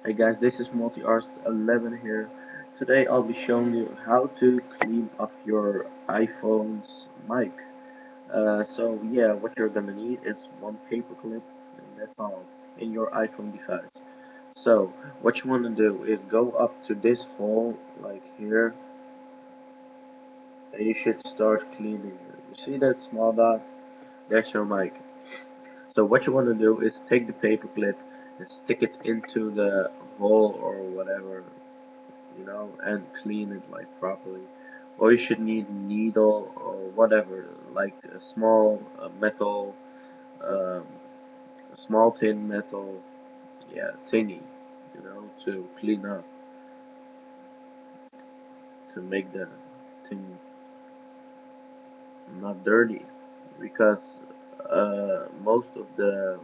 Hey guys, this is MultiArts11 here. Today I'll be showing you how to clean up your iPhone's mic. So yeah, what you're gonna need is one paperclip, and that's all, in your iPhone device. So what you wanna do is go up to this hole, like here, and you should start cleaning it. You see that small dot? That's your mic. So what you wanna do is take the paperclip and stick it into the hole or whatever, and clean it like properly. Or you should need needle or whatever, like a small metal, um, a small tin metal, yeah, thingy, to clean up, to make the thing not dirty, because most of the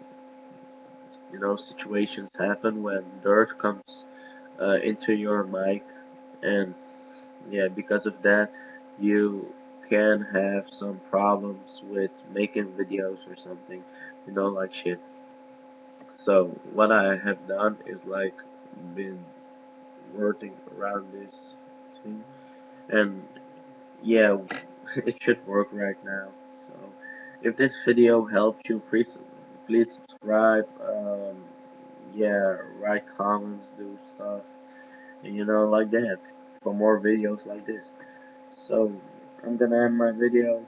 situations happen when dirt comes into your mic, and yeah, because of that, you can have some problems with making videos or something, like shit. So what I have done is like been working around this thing, and yeah, it should work right now. So if this video helped you, please subscribe. Yeah, write comments, do stuff, and like that, for more videos like this. So I'm gonna end my video.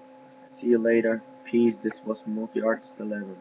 See you later. Peace. This was Multi Artist 11.